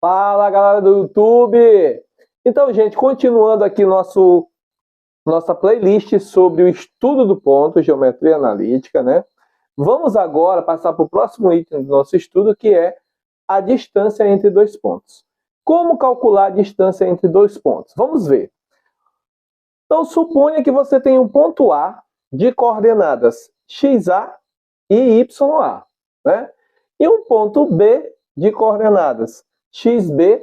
Fala, galera do YouTube! Então, gente, continuando aqui nossa playlist sobre o estudo do ponto, geometria analítica, né? Vamos agora passar para o próximo item do nosso estudo, que é a distância entre dois pontos. Como calcular a distância entre dois pontos? Vamos ver. Então, suponha que você tem um ponto A de coordenadas xa e ya, né? E um ponto B de coordenadas xb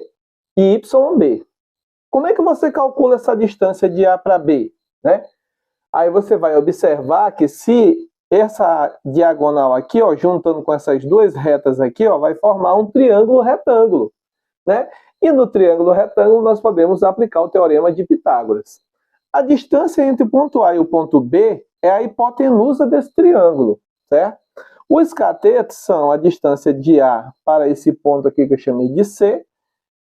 e yb. Como é que você calcula essa distância de A para B, né? Aí você vai observar que se essa diagonal aqui, ó, juntando com essas duas retas aqui, ó, vai formar um triângulo retângulo, né? E no triângulo retângulo nós podemos aplicar o teorema de Pitágoras. A distância entre o ponto A e o ponto B é a hipotenusa desse triângulo, certo? Os catetos são a distância de A para esse ponto aqui que eu chamei de C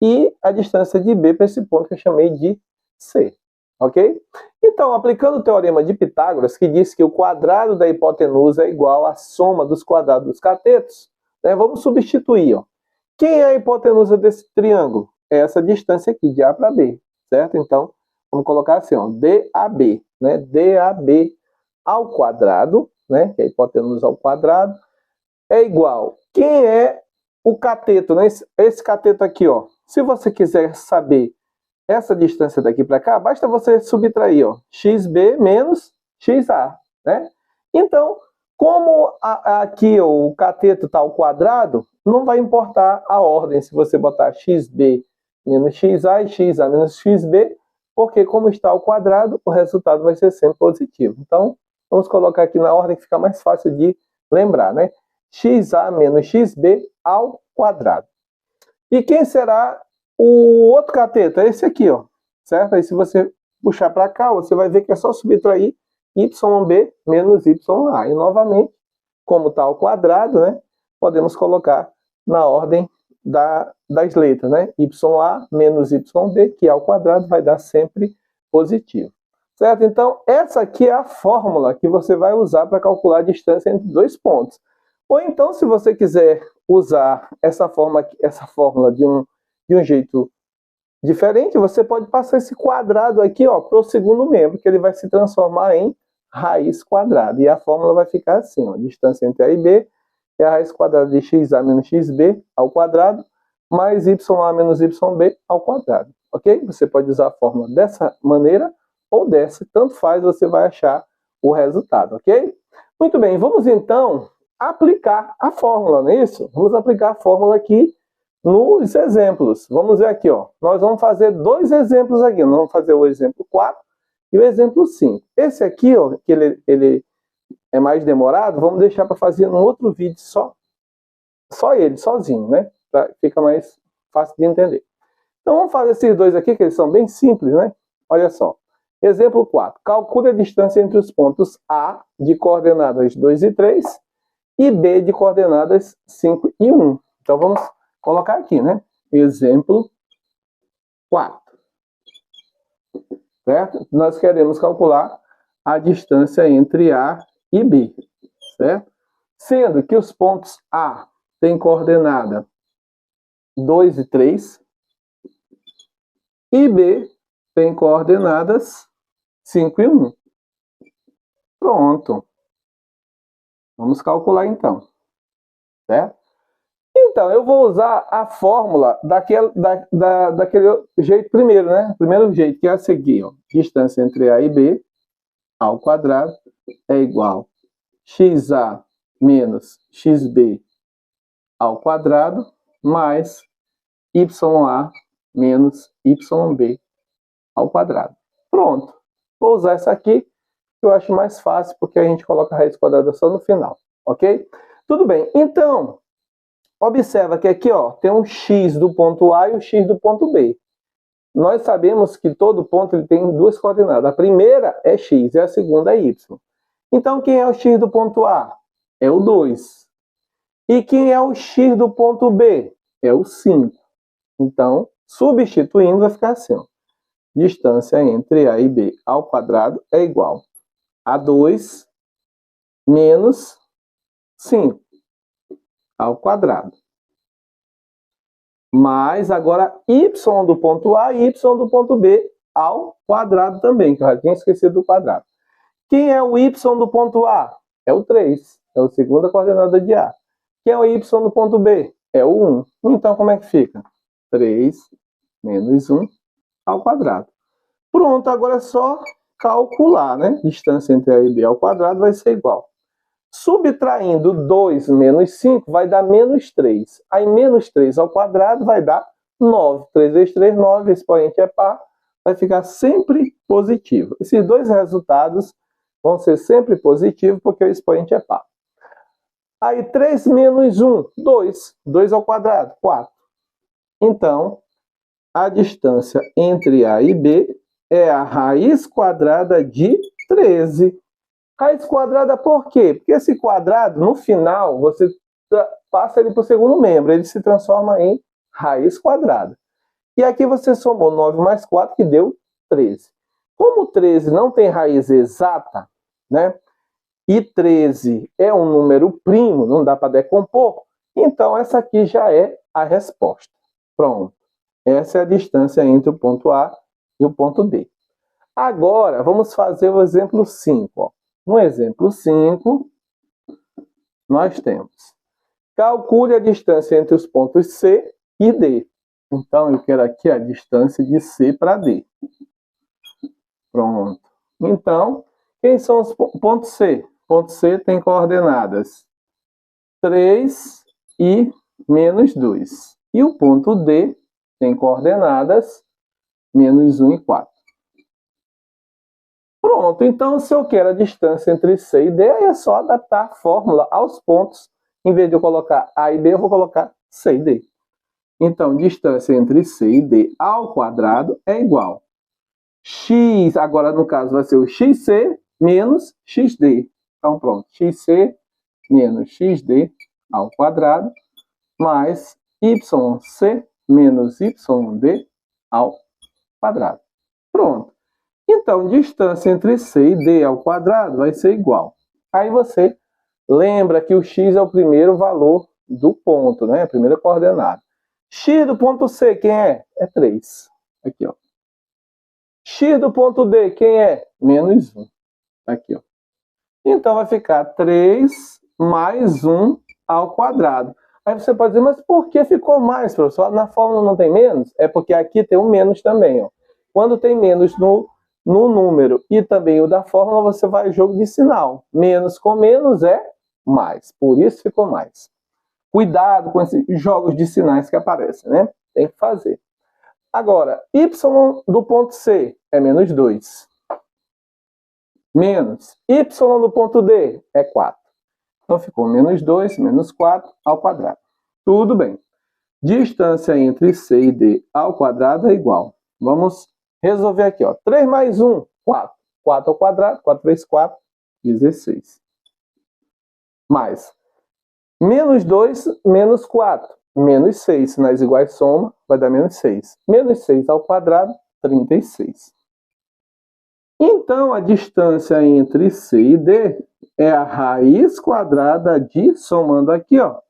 e a distância de B para esse ponto que eu chamei de C, ok? Então, aplicando o teorema de Pitágoras, que diz que o quadrado da hipotenusa é igual à soma dos quadrados dos catetos, né, vamos substituir, ó. Quem é a hipotenusa desse triângulo? É essa distância aqui, de A para B, certo? Então, vamos colocar assim, ó, DAB, né? DAB ao quadrado, né? Que é a hipotenusa ao quadrado, é igual. Quem é o cateto, né? Esse cateto aqui, ó. Se você quiser saber essa distância daqui para cá, basta você subtrair, ó, xb menos xa, né? Então, como aqui ó, o cateto está ao quadrado, não vai importar a ordem se você botar xb menos xa e xa menos xb, porque como está ao quadrado, o resultado vai ser sempre positivo. Então, vamos colocar aqui na ordem que fica mais fácil de lembrar, né? xa menos xb ao quadrado. E quem será o outro cateto? É esse aqui, ó, certo? Aí se você puxar para cá, você vai ver que é só subtrair yb menos ya. E novamente, como está ao quadrado, né, podemos colocar na ordem das letras, né? Ya menos yb, que é ao quadrado, vai dar sempre positivo. Certo? Então, essa aqui é a fórmula que você vai usar para calcular a distância entre dois pontos. Ou então, se você quiser usar essa fórmula de um jeito diferente, você pode passar esse quadrado aqui para o segundo membro, que ele vai se transformar em raiz quadrada. E a fórmula vai ficar assim, ó, a distância entre A e B é a raiz quadrada de xa menos xb ao quadrado, mais ya menos yb ao quadrado. Ok? Você pode usar a fórmula dessa maneira ou dessa, tanto faz, você vai achar o resultado, ok? Muito bem, vamos então aplicar a fórmula, não é isso? Vamos aplicar a fórmula aqui nos exemplos. Vamos ver aqui, ó. Nós vamos fazer dois exemplos aqui. Nós vamos fazer o exemplo 4 e o exemplo 5. Esse aqui, ó, que ele é mais demorado, vamos deixar para fazer num outro vídeo só ele, sozinho, né? Fica mais fácil de entender. Então vamos fazer esses dois aqui, que eles são bem simples, né? Olha só. Exemplo 4. Calcule a distância entre os pontos A, de coordenadas 2 e 3, e B, de coordenadas 5 e 1. Então vamos colocar aqui, né? Exemplo 4. Certo? Nós queremos calcular a distância entre A e B, certo? Sendo que os pontos A têm coordenada 2 e 3, e B tem coordenadas 5 e 1. Pronto. Vamos calcular então, certo? Então, eu vou usar a fórmula daquele jeito primeiro, né? Primeiro jeito, que é a seguir, ó. Distância entre A e B ao quadrado é igual a xa menos xb ao quadrado mais ya menos yb ao quadrado. Pronto. Vou usar essa aqui, que eu acho mais fácil, porque a gente coloca a raiz quadrada só no final, ok? Tudo bem. Então, observa que aqui, ó, tem um x do ponto A e um x do ponto B. Nós sabemos que todo ponto ele tem duas coordenadas. A primeira é x e a segunda é y. Então, quem é o x do ponto A? É o 2. E quem é o x do ponto B? É o 5. Então, substituindo, vai ficar assim, ó. Distância entre A e B ao quadrado é igual a 2 menos 5 ao quadrado. mais agora y do ponto A e y do ponto B ao quadrado também, que eu já tinha esquecido do quadrado. Quem é o y do ponto A? É o 3, é a segunda coordenada de A. Quem é o y do ponto B? É o 1. Então, como é que fica? 3 menos 1 ao quadrado. Pronto, agora é só calcular, né? Distância entre A e B ao quadrado vai ser igual. Subtraindo 2 menos 5 vai dar menos 3. Aí menos 3 ao quadrado vai dar 9. 3 vezes 3, 9, expoente é par, vai ficar sempre positivo. Esses dois resultados vão ser sempre positivos porque o expoente é par. Aí 3 menos 1, 2. 2 ao quadrado, 4. Então, a distância entre A e B é a raiz quadrada de 13. Raiz quadrada por quê? Porque esse quadrado, no final, você passa ele para o segundo membro, ele se transforma em raiz quadrada. E aqui você somou 9 mais 4, que deu 13. Como 13 não tem raiz exata, né? E 13 é um número primo, não dá para decompor, então essa aqui já é a resposta. Pronto. Essa é a distância entre o ponto A e o ponto B. Agora, vamos fazer o exemplo 5. Ó. No exemplo 5, nós temos: calcule a distância entre os pontos C e D. Então, eu quero aqui a distância de C para D. Pronto. Então, quem são os pontos C? Ponto C tem coordenadas 3 e menos 2. E o ponto D tem coordenadas menos 1 e 4. Pronto, então se eu quero a distância entre C e D, aí é só adaptar a fórmula aos pontos. Em vez de eu colocar A e B, eu vou colocar C e D. Então, distância entre C e D ao quadrado é igual. X, agora no caso vai ser o XC menos XD. Então pronto, XC menos XD ao quadrado, mais YC menos YD ao quadrado. Pronto. Então, distância entre C e D ao quadrado vai ser igual. Aí você lembra que o x é o primeiro valor do ponto, né? A primeira coordenada. X do ponto C, quem é? É 3. Aqui, ó. X do ponto D, quem é? Menos 1. Aqui, ó. Então, vai ficar 3 mais 1 ao quadrado. Aí você pode dizer, mas por que ficou mais, professor? Na fórmula não tem menos? É porque aqui tem um menos também, ó. Quando tem menos no número e também o da fórmula, você vai jogo de sinal. Menos com menos é mais. Por isso ficou mais. Cuidado com esses jogos de sinais que aparecem, né? Tem que fazer. Agora, y do ponto C é menos 2. Menos y do ponto D é 4. Então ficou menos 2, menos 4 ao quadrado. Tudo bem. Distância entre C e D ao quadrado é igual. Vamos resolver aqui, ó. 3 mais 1, 4. 4 ao quadrado, 4 vezes 4, 16. Mais menos 2, menos 4. Menos 6, sinais iguais soma, vai dar menos 6. Menos 6 ao quadrado, 36. Então, a distância entre C e D é a raiz quadrada de, somando aqui, ó,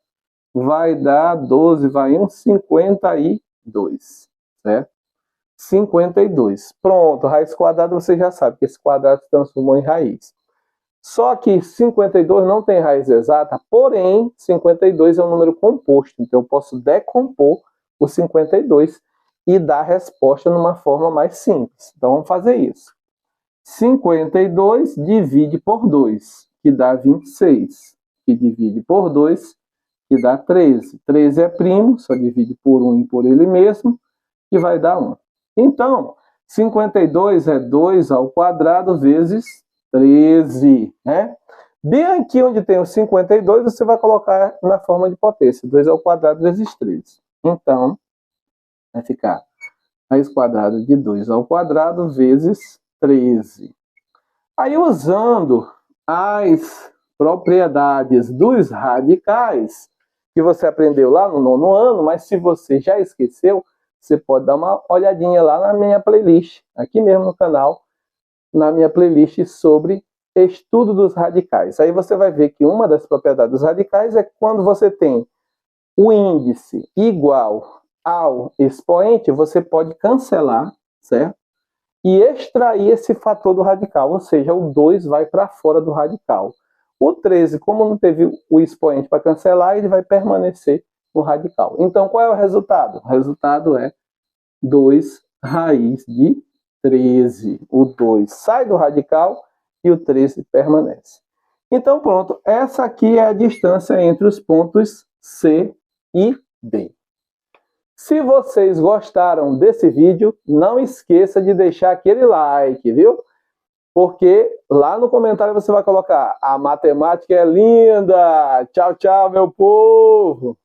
vai dar 12, vai 1, 52, certo? 52. Pronto, raiz quadrada você já sabe que esse quadrado se transformou em raiz. Só que 52 não tem raiz exata, porém 52 é um número composto, então eu posso decompor o 52 e dar a resposta numa forma mais simples. Então vamos fazer isso. 52 divide por 2, que dá 26, que divide por 2, que dá 13. 13 é primo, só divide por 1 e por ele mesmo, que vai dar 1. Então, 52 é 2 ao quadrado vezes 13, né? Bem aqui onde tem o 52, você vai colocar na forma de potência, 2 ao quadrado vezes 13. Então, vai ficar raiz quadrada de 2 ao quadrado vezes 13. Aí, usando as propriedades dos radicais, que você aprendeu lá no 9º ano, mas se você já esqueceu, você pode dar uma olhadinha lá na minha playlist, aqui mesmo no canal, na minha playlist sobre estudo dos radicais. Aí você vai ver que uma das propriedades dos radicais é quando você tem o índice igual ao expoente, você pode cancelar, certo? E extrair esse fator do radical, ou seja, o 2 vai para fora do radical. O 13, como não teve o expoente para cancelar, ele vai permanecer no radical. Então, qual é o resultado? O resultado é 2 raiz de 13. O 2 sai do radical e o 13 permanece. Então, pronto. Essa aqui é a distância entre os pontos C e D. Se vocês gostaram desse vídeo, não esqueça de deixar aquele like, viu? Porque lá no comentário você vai colocar: a matemática é linda! Tchau, tchau, meu povo!